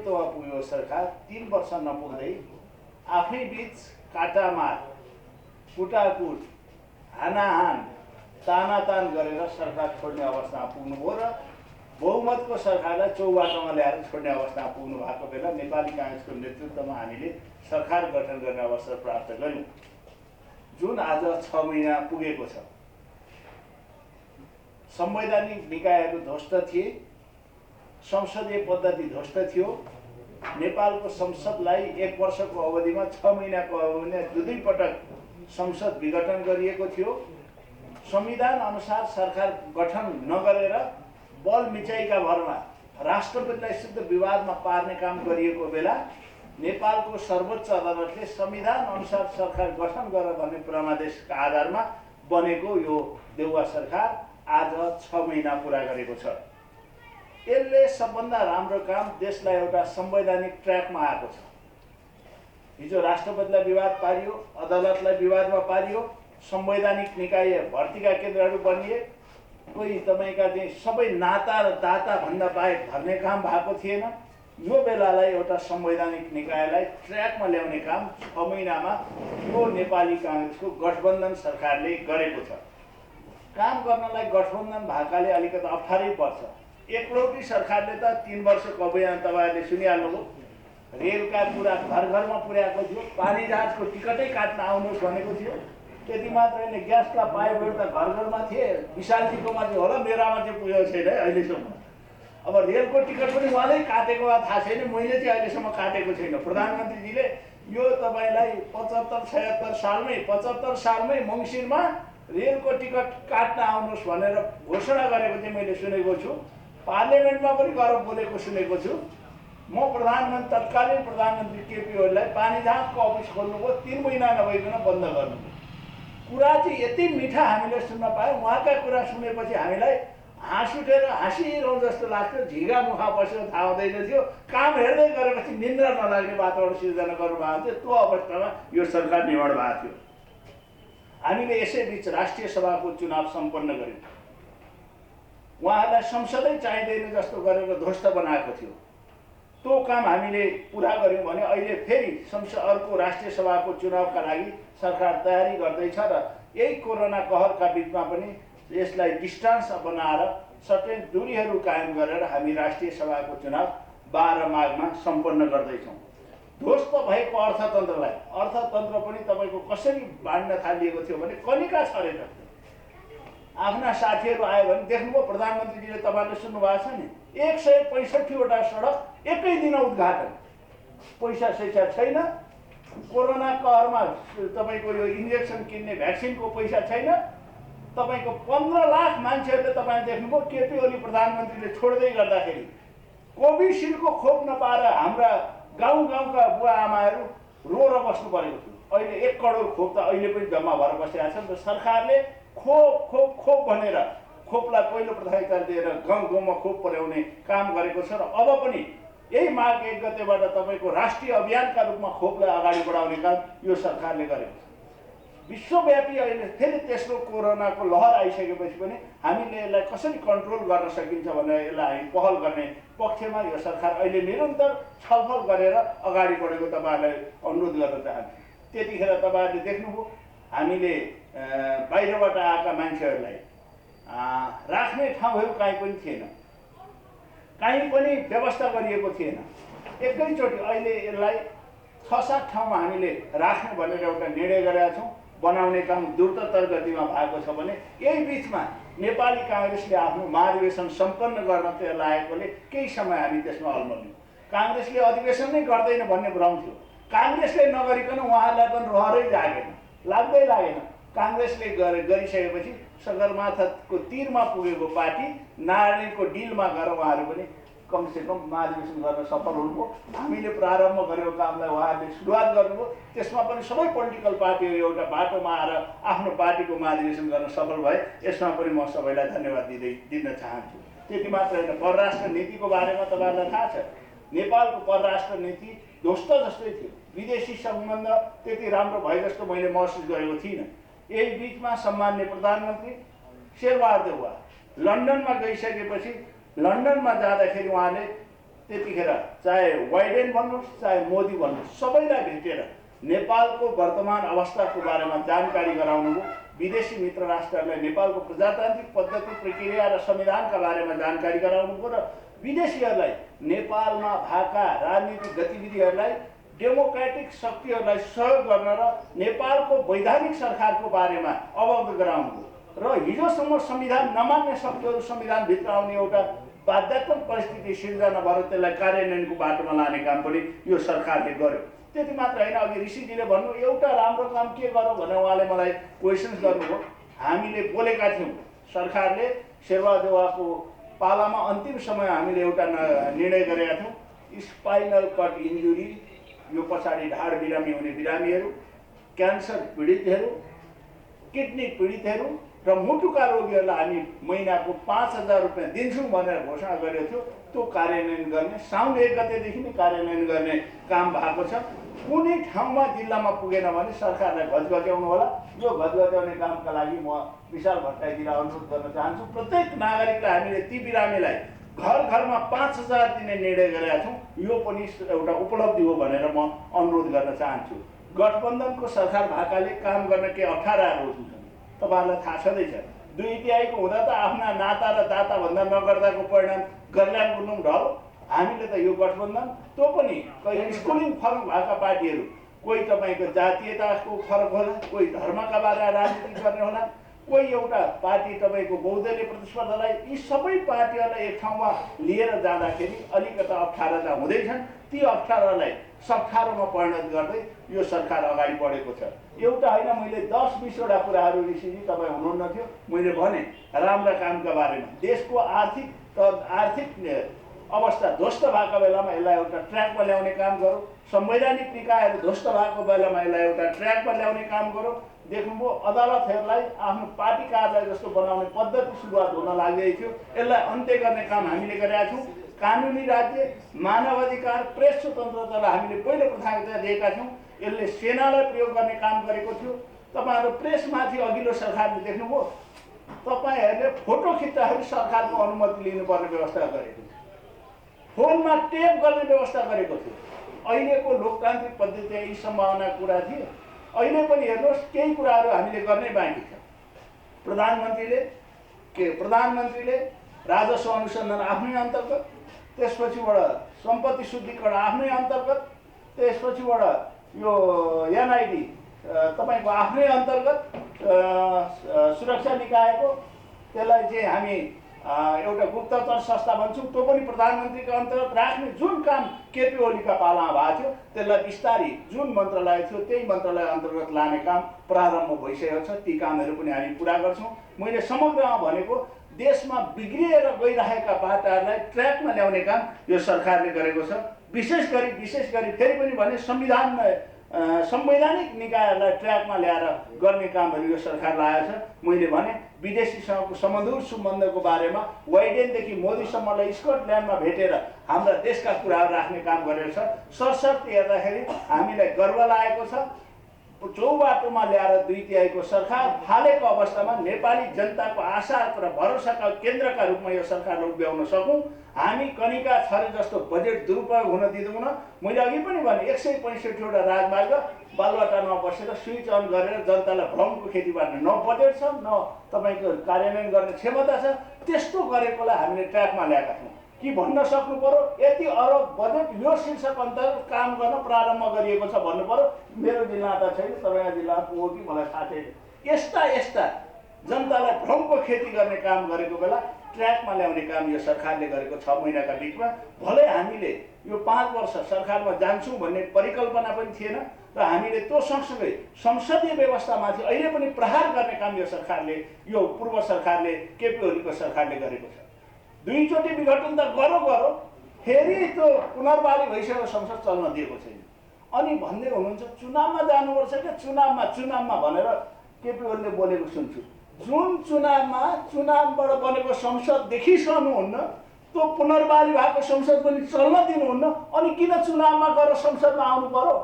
नेतृत्वमा पुग्यो सरकार 3 वर्ष नपुग्दै आफै बीच काटामार कुटाकुट हानाहान तानातान गरेर सरकार छोड्ने अवस्थामा पुग्नुभयो र बहुमतको सरकारलाई चौबाटोमा ल्याएर छोड्ने अवस्थामा पुग्नु भएको बेला नेपाली काङ्ग्रेसको नेतृत्वमा हामीले सरकार गठन गर्ने अवसर प्राप्त गर्यौँ, जुन आज 6 महिना पुगेको छ। संवैधानिक निकायहरू ध्वस्त थिए, संसदीय पद्धति ध्वस्त थियो। नेपालको संसदलाई 1 वर्षको अवधिमा 6 महिनाको अवधिमा दुई पटक संसद विघटन गरिएको थियो। संविधान अनुसार सरकार गठन नगरेर बल मिचाइका भरमा राष्ट्रपतिलाई सिद्ध विवादमा पार्ने काम गरिएको बेला नेपालको सर्वोच्च अदालतले संविधान अनुसार सरकार गठन गर भन्ने परमादेशका आधारमा बनेको यो देउवा सरकार आज 6 महिना पुरा गरेको छ। यसले सबभन्दा राम्रो काम देशलाई एउटा संवैधानिक ट्र्याकमा आएको छ। हिजो राष्ट्रपतिलाई विवाद पारियो, अदालतलाई विवादमा पारियो, संवैधानिक निकाय भर्तीका केन्द्रहरू बनिए, कोही तपाईँका चाहिँ सबै नाता र दाता भन्दा बाहेक भर्ने काम भएको थिएन। यो बेलालाई एउटा संवैधानिक निकायलाई ट्र्याकमा ल्याउने काम 6 महिनामा यो नेपाली काङ्ग्रेसको गठबन्धन सरकारले गरेको छ। काम गर्नलाई गठबन्धन भएकाले अलिकति अप्ठ्यारै पर्छ। एकलौटी सरकारले त 3 वर्षको अभियान तपाईँहरूले सुनिहाल्नुभयो। रेलका कुरा घर घरमा पुर्याएको थियो, पानी जहाजको टिकटै काट्न आउनुहोस् भनेको थियो। त्यति मात्र होइन, ग्यासका पाइपहरू त घर घरमा थिए। विशालजीकोमा चाहिँ होला, मेरामा चाहिँ पुगेको छैन है अहिलेसम्म। अब रेलको टिकट पनि उहाँले काटेको भए थाहा छैन, मैले चाहिँ अहिलेसम्म काटेको छैन। प्रधानमन्त्रीजीले यो तपाईँलाई 75 सालमै मङ्सिरमा रेलको टिकट काट्न आउनुहोस् भनेर घोषणा गरेको चाहिँ मैले सुनेको छु। पार्लियामेन्टमा पनि गएर बोलेको सुनेको छु। म तत्कालीन प्रधानमन्त्री केपी ओलीलाई पानी जहाजको अफिस खोल्नुभयो, 3 महिना नभइकन बन्द गर्नुभयो। कुरा चाहिँ यति मिठा हामीले सुन्न पायौँ। उहाँका कुरा सुनेपछि हामीलाई हाँस उठेर हाँसिरहँ जस्तो लाग्थ्यो। झिगा मुखा बसेर थाहा हुँदैन थियो। काम हेर्दै गरेपछि निन्द्रा नलाग्ने वातावरण सिर्जना गर्नुभएको थियो। त्यो अवस्थामा यो सरकार निर्माण भएको थियो। हामीले यसैबीच राष्ट्रिय सभाको चुनाव सम्पन्न गर्यौँ। उहाँहरूलाई संसदै चाहिँदैन जस्तो गरेर ध्वस्त बनाएको थियो। त्यो काम हामीले पुरा गऱ्यौँ भने अहिले फेरि अर्को राष्ट्रिय सभाको चुनावका लागि सरकार तयारी गर्दैछ र यही कोरोना कहरका बिचमा पनि यसलाई डिस्टेन्स बनाएर सर्टेन दूरीहरू कायम गरेर हामी राष्ट्रिय सभाको चुनाव 12 माघमा सम्पन्न गर्दैछौँ। ध्वस्त भएको अर्थतन्त्र पनि तपाईँको कसरी बाँड्न थालिएको थियो भने कनिका छरेर आफ्ना साथीहरू आयो भने देख्नुभयो। प्रधानमन्त्रीजीले तपाईँले सुन्नुभएको छ नि, 165वटा सडक एकै दिन उद्घाटन। पैसा छैन, कोरोना कहरमा तपाईँको यो इन्जेक्सन किन्ने भ्याक्सिनको पैसा छैन। तपाईँको 15 लाख मान्छेहरूले तपाईँले देख्नुभयो केपी ओली प्रधानमन्त्रीले छोड्दै गर्दाखेरि कोभिसिल्डको खोप नपाएर हाम्रा गाउँका बुवा आमाहरू रोएर बस्नु परेको थियो। अहिले 1 करोड खोप त अहिले पनि जम्मा भएर बसिरहेको छ नि त। सरकारले खोप भनेर खोपलाई पहिलो प्राथमिकता दिएर गाउँमा खोप पुर्याउने काम गरेको छ र अब पनि यही माघ 1 गतेबाट तपाईँको राष्ट्रिय अभियानका रूपमा खोपलाई अगाडि बढाउने काम यो सरकारले गरेको छ। विश्वव्यापी अहिले फेरि तेस्रो कोरोनाको लहर आइसकेपछि पनि हामीले यसलाई कसरी कन्ट्रोल गर्न सकिन्छ भनेर यसलाई हामी पहल गर्ने पक्षमा यो सरकार अहिले निरन्तर छलफल गरेर अगाडि बढेको तपाईँहरूलाई अनुरोध गर्न चाहन्छु। त्यतिखेर तपाईँहरूले देख्नुभयो हामीले बाहिरबाट आएका मान्छेहरूलाई राख्ने ठाउँहरू कहीँ पनि थिएन, कहीँ पनि व्यवस्था गरिएको थिएन। एकैचोटि अहिले यसलाई 6-7 ठाउँमा हामीले राख्ने भनेर एउटा निर्णय गरेका छौँ। बनाउने काम द्रुततर गतिमा भएको छ भने यही बिचमा नेपाली काङ्ग्रेसले आफ्नो महाधिवेशन सम्पन्न गर्न तयार लागेकोले केही समय हामी त्यसमा अल्मल्यौँ। काङ्ग्रेसले अधिवेशन नै गर्दैन भन्ने भ्रम थियो। काङ्ग्रेसले नगरिकन उहाँहरूलाई पनि रहरै लागेन। काङ्ग्रेसले गरिसकेपछि सगरमाथाको तीरमा पुगेको पार्टी नारायणको डिलमा गएर उहाँहरू पनि कमसेकम महाधिवेशन गर्न सफल हुनुभयो। हामीले प्रारम्भ गरेको कामलाई उहाँहरूले सुरुवात गर्नुभयो। त्यसमा पनि सबै पोलिटिकल पार्टीहरू एउटा बाटोमा आएर आफ्नो पार्टीको महाधिवेशन गर्न सफल भए। यसमा पनि म सबैलाई धन्यवाद दिन चाहन्छु। त्यति मात्र होइन, परराष्ट्र नीतिको बारेमा तपाईँहरूलाई थाहा छ, नेपालको परराष्ट्र नीति ध्वस्त जस्तै थियो। विदेशी सम्बन्ध त्यति राम्रो भए जस्तो मैले महसुस गरेको थिइनँ। यही बिचमा सम्माननीय प्रधानमन्त्री शेरबहादुर देउवा लन्डनमा गइसकेपछि लन्डनमा जाँदाखेरि उहाँले त्यतिखेर चाहे बाइडेन भन्नुहोस् चाहे मोदी भन्नुहोस् सबैलाई भेटेर नेपालको वर्तमान अवस्थाको बारेमा जानकारी गराउनुभयो। विदेशी मित्र राष्ट्रहरूलाई नेपालको प्रजातान्त्रिक पद्धति प्रक्रिया र संविधानका बारेमा जानकारी गराउनुभयो र विदेशीहरूलाई नेपालमा भएका राजनीतिक गतिविधिहरूलाई डेमोक्रेटिक शक्तिहरूलाई सहयोग गर्न र नेपालको वैधानिक सरकारको बारेमा अवगत गराउनुभयो र हिजोसम्म संविधान नमान्ने शक्तिहरू संविधानभित्र आउने एउटा बाध्यात्मक परिस्थिति सिर्जना भएर त्यसलाई कार्यान्वयनको बाटोमा लाने काम पनि यो सरकारले गर्यो। त्यति मात्र होइन, अघि ऋषिजीले भन्नु एउटा राम्रो काम के गर्यो भनेर उहाँले मलाई क्वेसन्स गर्नुभयो। हामीले बोलेका थियौँ, सरकारले शेरबहादेवाको पालामा अन्तिम समय हामीले एउटा निर्णय गरेका थियौँ, स्पाइनल कट इन्जुरी यो पछाडि ढाड बिरामी हुने बिरामीहरू, क्यान्सर पीडितहरू, किडनी पीडितहरू र मुटुका रोगीहरूलाई हामी महिनाको 5,000 रुपियाँ दिन्छौँ भनेर घोषणा गरेको थियो। त्यो कार्यान्वयन गर्ने साउन 1 गतेदेखि नै कार्यान्वयन गर्ने काम भएको छ। कुनै ठाउँमा जिल्लामा पुगेन भने सरकारलाई घचघच्याउनु होला। यो घचघच्याउने कामका लागि म विशाल भट्टराईजीलाई अनुरोध गर्न चाहन्छु। प्रत्येक नागरिकलाई हामीले ती बिरामीलाई घर घरमा 5,000 दिने निर्णय गरेका छौँ। यो पनि एउटा उपलब्धि हो भनेर म अनुरोध गर्न चाहन्छु। गठबन्धनको सरकार भएकाले काम गर्न केही अप्ठ्याराहरू हुन्छन्, तपाईँहरूलाई थाहा छँदैछ। 2/3 हुँदा त आफ्ना नाता र दाता भन्दा नगर्दाको परिणाम गर्लान गुरुङ ढल। हामीले त यो गठबन्धन त्यो पनि कहिले स्कुलिङ फरक भएका पार्टीहरू, कोही तपाईँको जातीयताको फरक होला, कोही धर्मका बारेमा राजनीति गर्ने होला, कोही एउटा पार्टी तपाईँको बहुदलीय प्रतिस्पर्धालाई, यी सबै पार्टीहरूलाई एक ठाउँमा लिएर जाँदाखेरि अलिकता अप्ठ्यारा त हुँदैछन्। ती अप्ठ्यारालाई सप्ठारोमा परिणत गर्दै यो सरकार अगाडि बढेको छ। एउटा होइन, मैले 10-20वटा कुराहरू ऋषिजी तपाईँ हुनुहुन्न थियो, मैले भने राम्रा कामका बारेमा। देशको आर्थिक अवस्था ध्वस्त भएको बेलामा यसलाई एउटा ट्र्याकमा ल्याउने काम गरौँ। संवैधानिक निकायहरू ध्वस्त भएको बेलामा यसलाई एउटा ट्र्याकमा ल्याउने काम गरौँ। देख्नुभयो अदालतहरूलाई आफ्नो पार्टी कार्यालय जस्तो बनाउने पद्धति सुरुवात हुन लाग्दै थियो, यसलाई अन्त्य गर्ने काम हामीले गरेका छौँ। कानुनी राज्य, मानवाधिकार, प्रेस स्वतन्त्रतालाई हामीले पहिलो प्राथमिकता दिएका थियौँ। यसले सेनालाई प्रयोग गर्ने काम गरेको थियो। तपाईँहरू प्रेसमाथि अघिल्लो सरकारले देख्नुभयो, तपाईँहरूले फोटो खिच्दाखेरि सरकारको अनुमति लिनुपर्ने व्यवस्था गरेको थियो, फोनमा टेप गर्ने व्यवस्था गरेको थियो। अहिलेको लोकतान्त्रिक पद्धतिमा यी सम्भावना कुरा थिए। अहिले पनि हेर्नुहोस्, केही कुराहरू हामीले गर्नै बाँकी छ। प्रधानमन्त्रीले राजस्व अनुसन्धान आफ्नै अन्तर्गत, त्यसपछिबाट सम्पत्ति शुद्धिकरण आफ्नै अन्तर्गत, त्यसपछिबाट यो एनआइडी तपाईँको आफ्नै अन्तर्गत, सुरक्षा निकायको त्यसलाई चाहिँ हामी एउटा गुप्तचर संस्था भन्छौँ, त्यो पनि प्रधानमन्त्रीको अन्तर्गत राख्ने जुन काम केपी ओलीका पालामा भएको थियो त्यसलाई बिस्तारी जुन मन्त्रालय थियो त्यही मन्त्रालय अन्तर्गत लाने काम प्रारम्भ भइसकेको छ। ती कामहरू पनि हामी पुरा गर्छौँ। मैले समग्रमा भनेको देशमा बिग्रिएर गइरहेका बाटाहरूलाई ट्र्याकमा ल्याउने काम यो सरकारले गरेको छ। विशेष गरी फेरि पनि भने संवैधानिक निकायहरूलाई ट्र्याकमा ल्याएर गर्ने कामहरू यो सरकार लागेको छ। मैले भने विदेशीसँगको समधुर सम्बन्धको बारेमा वाइडेनदेखि मोदीसम्मलाई स्कटल्यान्डमा भेटेर हाम्रा देशका कुराहरू राख्ने काम गरेको छ। सरसर्ती हेर्दाखेरि हामीलाई गर्व लागेको छ। चौबाटोमा ल्याएर 2/3 सरकार हालेको अवस्थामा नेपाली जनताको आशा र भरोसाका केन्द्रका रूपमा यो सरकारलाई उभ्याउन सकौँ। हामी कनिका छरे जस्तो बजेट दुरुपयोग हुन दिँदैनौँ। मैले अघि पनि भने 165वटा राजमार्ग बालुवाटारमा बसेर स्विच अन गरेर जनतालाई भ्रमको खेती गर्ने न बजेट छ, न तपाईँको कार्यान्वयन गर्ने क्षमता छ। त्यस्तो गरेकोलाई हामीले ट्र्याकमा ल्याएका छौँ कि भन्न सक्नु पर्यो यति अरब बजेट यो शीर्षक अन्तर्गत काम गर्न प्रारम्भ गरिएको छ भन्नु पर्यो। मेरो जिल्ला त छैन, तपाईँको जिल्ला पुग्यो कि मलाई थाहा छैन। यस्ता जनतालाई भ्रमको खेती गर्ने काम गरेको बेला ट्र्याकमा ल्याउने काम यो सरकारले गरेको 6 महिनाका बिचमा। भलै हामीले यो 5 वर्ष सरकारमा जान्छौँ भन्ने परिकल्पना पनि थिएन र हामीले त्यो सँगसँगै संसदीय व्यवस्थामाथि अहिले पनि प्रहार गर्ने काम यो सरकारले, यो पूर्व सरकारले, केपी ओलीको सरकारले गरेको छ। 2 चोटि विघटन त गरो फेरि त्यो पुनर्वाली भइसकेको संसद चल्न दिएको छैन। अनि भन्दै हुनुहुन्छ चुनावमा जानुपर्छ क्या, चुनावमा भनेर केपी ओलीले बोलेको सुन्छु। जुन चुनावबाट बनेको संसद देखिसक्नुहुन्न, त्यो पुनर्वाली भएको संसद पनि चल्न दिनुहुन्न, अनि किन चुनावमा गएर संसदमा आउनु पर्यो?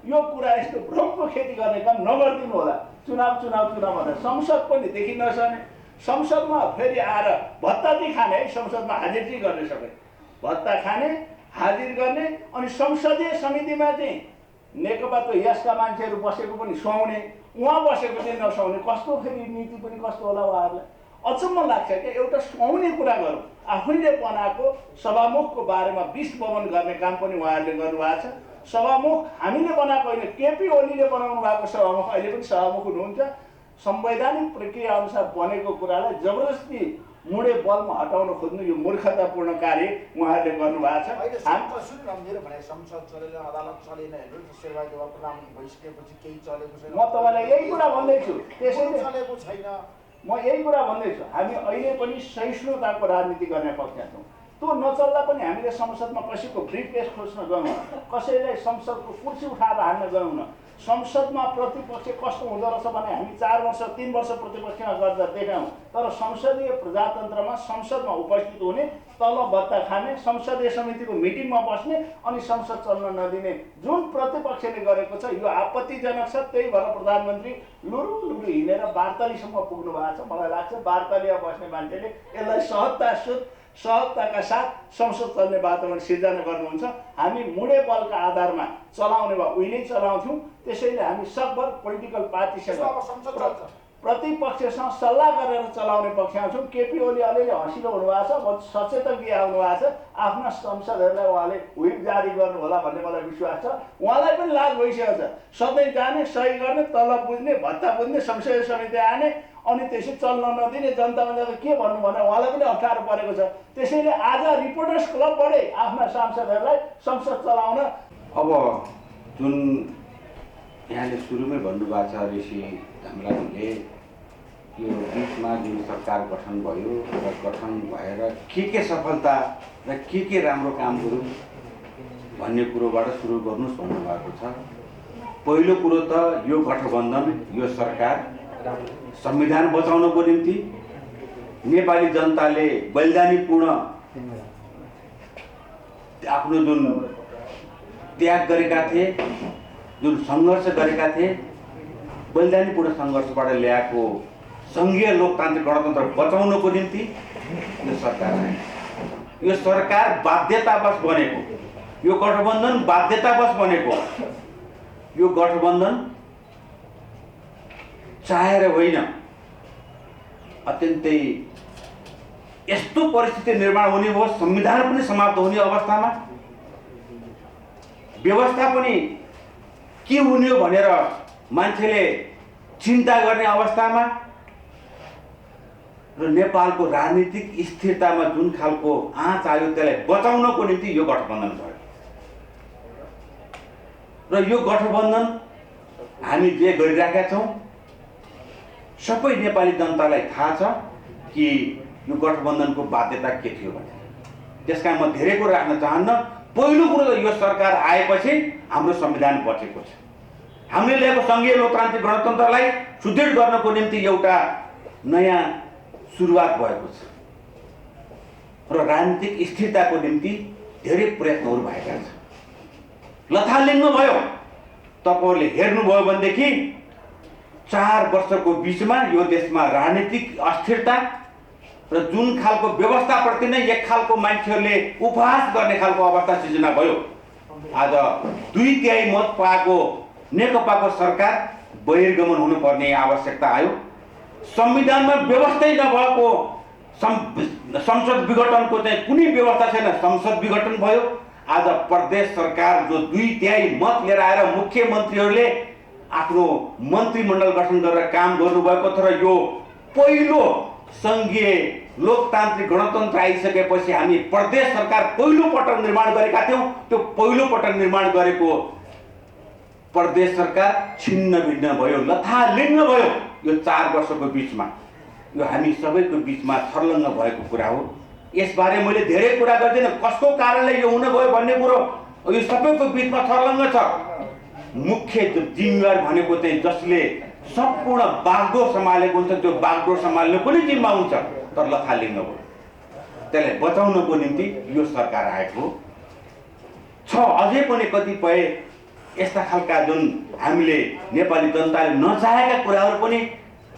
यो कुरा यस्तो भ्रमको खेती गर्ने काम नगरिदिनु होला। चुनाव भनेर संसद पनि देखि नसक्ने, संसदमा फेरि आएर भत्ता चाहिँ खाने है, संसदमा हाजिर चाहिँ गर्ने सबै भत्ता खाने, हाजिर गर्ने अनि संसदीय समितिमा चाहिँ नेकपा त यसका मान्छेहरू बसेको पनि सुहाउने, उहाँ बसेको चाहिँ नसुहाउने, कस्तो फेरि नीति पनि कस्तो होला उहाँहरूलाई अचम्म लाग्छ क्या। एउटा सुहाउने कुरा गरौँ, आफैले बनाएको सभामुखको बारेमा विष बमन गर्ने काम पनि उहाँहरूले गर्नुभएको छ। सभामुख हामीले बनाएको होइन, केपी ओलीले बनाउनु भएको सभामुख अहिले पनि सभामुख हुनुहुन्छ। संवैधानिक प्रक्रिया अनुसार बनेको कुरालाई जबरजस्ती मुडे बलमा हटाउन खोज्नु यो मूर्खतापूर्ण कार्य उहाँहरूले गर्नुभएको छ। संसद चलेन, अदालत चलेन, सेवादेवा प्रधानमन्त्री भइसकेपछि केही चलेको छैन। म तपाईँलाई यही कुरा भन्दैछु, त्यसैले चलेको छैन। म यही कुरा भन्दैछु, हामी अहिले पनि सहिष्णुताको राजनीति गर्ने पक्षमा छौँ। त्यो नचल्दा पनि हामीले संसदमा कसैको ब्रिफकेस खोज्न गयौँ, कसैलाई संसदको कुर्सी उठाएर हान्न गयौँ न। संसदमा प्रतिपक्ष कस्तो हुँदो रहेछ भने हामी 4 वर्ष 3 वर्ष प्रतिपक्षमा गर्दा देख्यौँ। तर संसदीय प्रजातन्त्रमा संसदमा उपस्थित हुने, तल बत्ता खाने, संसदीय समितिको मिटिङमा बस्ने अनि संसद चल्न नदिने जुन प्रतिपक्षले गरेको छ यो आपत्तिजनक छ। त्यही भएर प्रधानमन्त्री लुरु लुरु हिँडेर 42सम्म पुग्नु भएको छ। मलाई लाग्छ 42 बस्ने मान्छेले यसलाई सहजताका साथ संसद चल्ने वातावरण सिर्जना गर्नुहुन्छ। हामी मुडे बलका आधारमा चलाउने वा उहिल्यै चलाउँथ्यौँ। त्यसैले हामी सकभर पोलिटिकल पार्टीसँग प्रतिपक्षसँग सल्लाह गरेर चलाउने पक्षमा छौँ। केपी ओली अलिअलि हँसिलो हुनुभएको छ, सचेतक आउनु भएको छ। आफ्ना सांसदहरूलाई उहाँले व्हिप जारी गर्नु होला भन्ने मलाई विश्वास छ। उहाँलाई पनि लाज भइसकेको छ, सधैँ जाने, सही गर्ने, तलब बुझ्ने, भत्ता बुझ्ने, संसदीय समिति आने अनि त्यसै चल्न नदिने, जनतामा के भन्नु भने उहाँलाई पनि अप्ठ्यारो परेको छ। त्यसैले आज रिपोर्टर्स क्लबबाटै आफ्ना सांसदहरूलाई संसद चलाउन अब जुन यहाँले सुरुमै भन्नुभएको छ ऋषि धमलाजीले, यो बिचमा जुन सरकार गठन भयो र गठन भएर के सफलता र के राम्रो काम गरौँ भन्ने कुरोबाट सुरु गर्नुहोस् भन्नुभएको छ। पहिलो कुरो त यो गठबन्धन, यो सरकार संविधान बचाउनको निम्ति नेपाली जनताले बलिदानीपूर्ण आफ्नो जुन त्याग गरेका थिए, जुन सङ्घर्ष गरेका थिए, बलिदानीपूर्ण सङ्घर्षबाट ल्याएको सङ्घीय लोकतान्त्रिक गणतन्त्र बचाउनको निम्ति यो सरकार आयो। यो सरकार बाध्यतावश बनेको, यो गठबन्धन बाध्यतावश बनेको, यो गठबन्धन चाहेर होइन, अत्यन्तै यस्तो परिस्थिति निर्माण हुने भयो, संविधान पनि समाप्त हुने अवस्थामा, व्यवस्था पनि के हुने हो भनेर मान्छेले चिन्ता गर्ने अवस्थामा र नेपालको राजनीतिक स्थिरतामा जुन खालको आँच आयो त्यसलाई बचाउनको निम्ति यो गठबन्धन भयो। र यो गठबन्धन हामी जे गरिराखेका छौँ सबै नेपाली जनतालाई थाहा छ कि यो गठबन्धनको बाध्यता के थियो भने। त्यसकारण म धेरै कुरा राख्न चाहन्न। पहिलो कुरो त यो सरकार आएपछि हाम्रो संविधान बचेको छ। हामीले ल्याएको सङ्घीय लोकतान्त्रिक गणतन्त्रलाई सुदृढ गर्नको निम्ति एउटा नयाँ सुरुवात भएको छ र राजनीतिक स्थिरताको निम्ति धेरै प्रयत्नहरू भएका छन्। लथालिङ्ग भयो। तपाईँहरूले हेर्नुभयो भनेदेखि 4 वर्षको बिचमा यो देशमा राजनीतिक अस्थिरता र जुन खालको व्यवस्थाप्रति नै एक खालको मान्छेहरूले उपहास गर्ने खालको अवस्था सिर्जना भयो। आज 2/3 मत पाएको नेकपाको सरकार बहिर्गमन हुनुपर्ने आवश्यकता आयो। संविधानमा व्यवस्थै नभएको संसद विघटनको चाहिँ कुनै व्यवस्था छैन, संसद विघटन भयो। आज प्रदेश सरकार जो 2/3 मत लिएर आएर मुख्यमन्त्रीहरूले आफ्नो मन्त्रीमण्डल गठन गरेर काम गर्नुभएको छ र यो पहिलो सङ्घीय लोकतान्त्रिक गणतन्त्र आइसकेपछि हामी प्रदेश सरकार पहिलो पटक निर्माण गरेका थियौँ। त्यो पहिलो पटक निर्माण गरेको प्रदेश सरकार छिन्न भिन्न भयो, लथालिङ्ग भयो। यो 4 वर्षको बिचमा यो हामी सबैको बिचमा छर्लङ्ग भएको कुरा हो। यसबारे मैले धेरै कुरा गर्दिनँ, कसको कारणले यो हुन गयो भन्ने कुरो यो सबैको बिचमा छर्लङ्ग छ। मुख्य जिम्मेवार भनेको चाहिँ जसले सम्पूर्ण बागडोर सम्हालेको हुन्छ त्यो बागडोर सम्हाल्नु पनि जिम्मा हुन्छ, तर लथालिङ्ग भयो। त्यसलाई बचाउनको निम्ति यो सरकार आएको छ। अझै पनि कतिपय यस्ता खालका जुन हामीले नेपाली जनताले नचाहेका कुराहरू पनि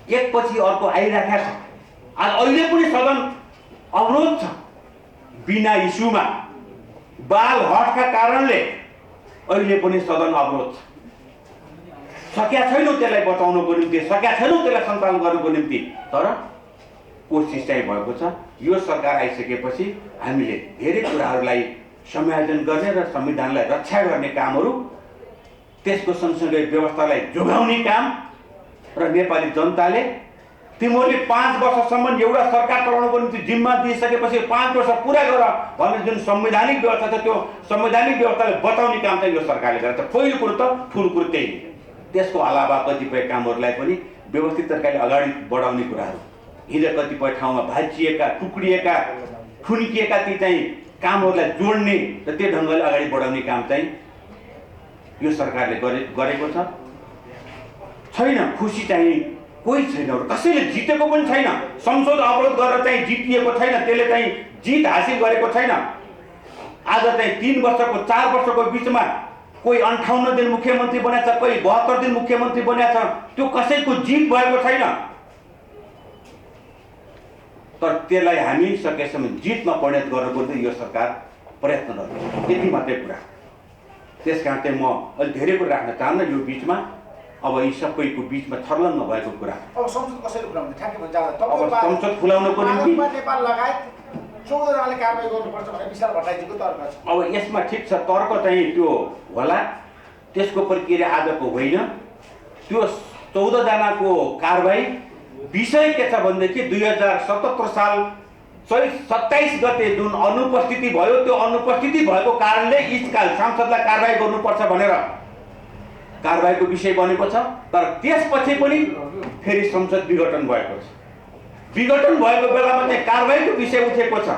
एकपछि अर्को आइराखेका छ। आज अहिले पनि सदन अवरोध छ। बिना इस्युमा बाल हटका कारणले अहिले पनि सदन अवरोध छ। सकेका छैनौँ त्यसलाई बचाउनको निम्ति, सकेका छैनौँ त्यसलाई सञ्चालन गर्नुको निम्ति, तर कोसिस चाहिँ भएको छ। यो सरकार आइसकेपछि हामीले धेरै कुराहरूलाई समायोजन गर्ने र संविधानलाई रक्षा गर्ने कामहरू, त्यसको सँगसँगै व्यवस्थालाई जोगाउने काम र नेपाली जनताले तिमीहरूले 5 वर्षसम्म एउटा सरकार चलाउनको निम्ति जिम्मा दिइसकेपछि 5 वर्ष पुरा गर भन्ने जुन संवैधानिक व्यवस्था छ, त्यो संवैधानिक व्यवस्थालाई बचाउने काम चाहिँ यो सरकारले गरेको छ। पहिलो कुरो त ठुलो कुरो त्यही। त्यसको अलावा कतिपय कामहरूलाई पनि व्यवस्थित तरिकाले अगाडि बढाउने कुराहरू, हिजो कतिपय ठाउँमा भाँचिएका, टुक्रिएका, ठुन्किएका ती चाहिँ कामहरूलाई जोड्ने र त्यो ढङ्गले अगाडि बढाउने काम चाहिँ यो सरकारले गरेको छ। छैन खुसी चाहिँ कोही छैन, कसैले जितेको पनि छैन। संसद अवरोध गरेर चाहिँ जितिएको छैन, त्यसले चाहिँ जित हासिल गरेको छैन। आज चाहिँ 3 वर्षको 4 वर्षको बिचमा कोही 58 दिन मुख्यमन्त्री बनेको छ, कोही 72 दिन मुख्यमन्त्री बनेको छ, त्यो कसैको जित भएको छैन। तर त्यसलाई हामी सकेसम्म जितमा परिणत गर्नको निम्ति यो सरकार प्रयत्न गर्छ, त्यति मात्रै कुरा। त्यसकारण चाहिँ म अलि धेरै कुरा राख्न चाहन्न यो बिचमा। अब यी सबैको बिचमा छर्लङ्ग भएको कुरा। अब संसद कसरी खुलाउने ठ्याक्कै भन्छ। अब संसद खुलाउनको निम्ति नेपाल लगायत 14 जनाले कारबाही गर्नुपर्छ भनेर विशाल भट्टराईजीको तर्क छ। अब यसमा ठिक छ, तर्क चाहिँ त्यो होला, त्यसको प्रक्रिया आजको होइन। त्यो 14 जनाको कारबाही विषय के छ भनेदेखि 2077 साल चैत 27 गते जुन अनुपस्थिति भयो, त्यो अनुपस्थिति भएको कारणले यसकाल सांसदलाई कारबाही गर्नुपर्छ भनेर कारबाहीको विषय बनेको छ। तर त्यसपछि पनि फेरि संसद विघटन भएको छ। विघटन भएको बेलामा चाहिँ कारबाहीको विषय उठेको छ।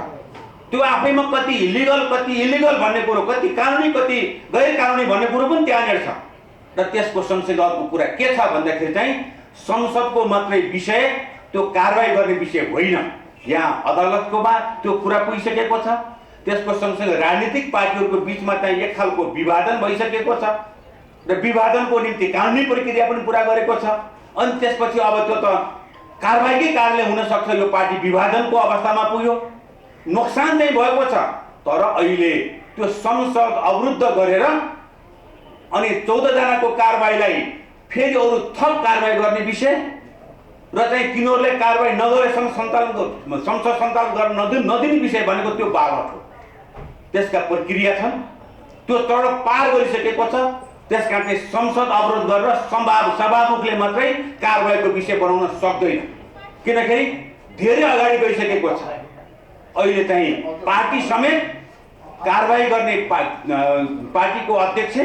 त्यो आफैमा कति इलिगल कति इलिगल भन्ने कुरो, कति कानुनी कति गैर कानुनी भन्ने कुरो पनि त्यहाँनिर छ। र त्यसको सँगसँगै अर्को कुरा के छ भन्दाखेरि चाहिँ संसदको मात्रै विषय त्यो कारबाही गर्ने विषय होइन। यहाँ अदालतकोमा त्यो कुरा पुगिसकेको छ। त्यसको सँगसँगै राजनीतिक पार्टीहरूको बिचमा चाहिँ एक खालको विभाजन भइसकेको छ र विभाजनको निम्ति कानुनी प्रक्रिया पनि पुरा गरेको छ। अनि त्यसपछि अब त्यो त कारबाहीकै कारणले हुन सक्छ यो पार्टी विभाजनको अवस्थामा पुग्यो, नोक्सान चाहिँ भएको छ। तर अहिले त्यो संसद अवरुद्ध गरेर अनि 14 जनाको कारबाहीलाई फेरि अरू थप कारबाही गर्ने विषय र चाहिँ तिनीहरूले कारबाही नगरेसम्म संसद सञ्चालन गर्न नदिने विषय भनेको त्यो बालहट हो। त्यसका प्रक्रिया छन्, त्यो चरण पार गरिसकेको छ। त्यसकारण चाहिँ संसद अवरोध गरेर सभामुखले मात्रै कारबाहीको विषय बनाउन सक्दैन, किनकि धेरै अगाडि गइसकेको छ। अहिले चाहिँ पार्टी समेत कारबाही गर्ने पार्टीको अध्यक्ष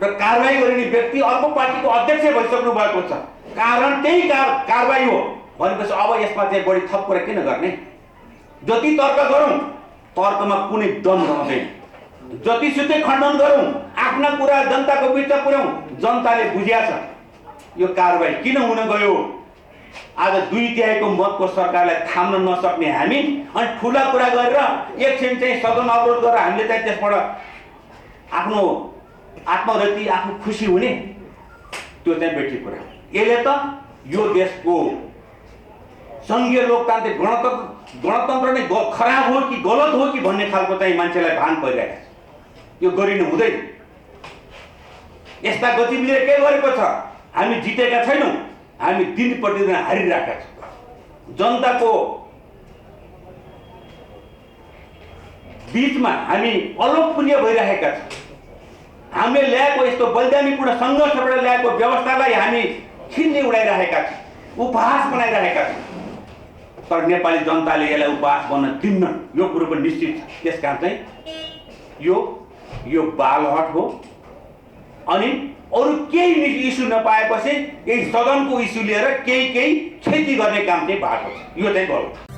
र कारबाही गरिने व्यक्ति अर्को पार्टीको अध्यक्ष भइसक्नु भएको छ। कारण त्यही कारबाही हो भनेपछि अब यसमा चाहिँ बढी थप कुरा किन गर्ने? जति तर्क गरौँ तर्कमा कुनै दम रहँदैन, जतिसुकै खण्डन गरौँ आफ्ना कुरा जनताको बिचमा पुर्याउँ, जनताले बुझ्या छ यो कारबाही किन हुन गयो। आज 2/3 मतको सरकारलाई थाम्न नसक्ने हामी अनि ठुला कुरा गरेर एकछिन चाहिँ सदन अवरोध गरेर हामीले चाहिँ त्यसबाट आफ्नो आत्मरति आफू खुसी हुने, त्यो चाहिँ बेठी कुरा। यसले त यो देशको सङ्घीय लोकतान्त्रिक गणतन्त्र नै खराब हो कि गलत हो कि भन्ने खालको चाहिँ मान्छेलाई भान परिरहेको छ। यो गरिनु हुँदैन। यस्ता गतिविधिले के गरेको छ? हामी जितेका छैनौँ, हामी दिन प्रतिदिन हारिरहेका छौँ। जनताको बिचमा हामी अलोकप्रिय भइरहेका छौँ। हामीले ल्याएको यस्तो बलिदानीपूर्ण सङ्घर्षबाट ल्याएको व्यवस्थालाई हामी खिल्ली उडाइरहेका छौँ, उपहास बनाइरहेका छौँ। तर नेपाली जनताले यसलाई उपहास बन्न दिन्न, यो कुरो पनि निश्चित छ। त्यसकारण चाहिँ यो बालहट हो। अनि अरू केही इस्यु नपाएपछि यही सदनको इस्यु लिएर केही क्षति गर्ने काम चाहिँ भएको छ। यो चाहिँ गलत।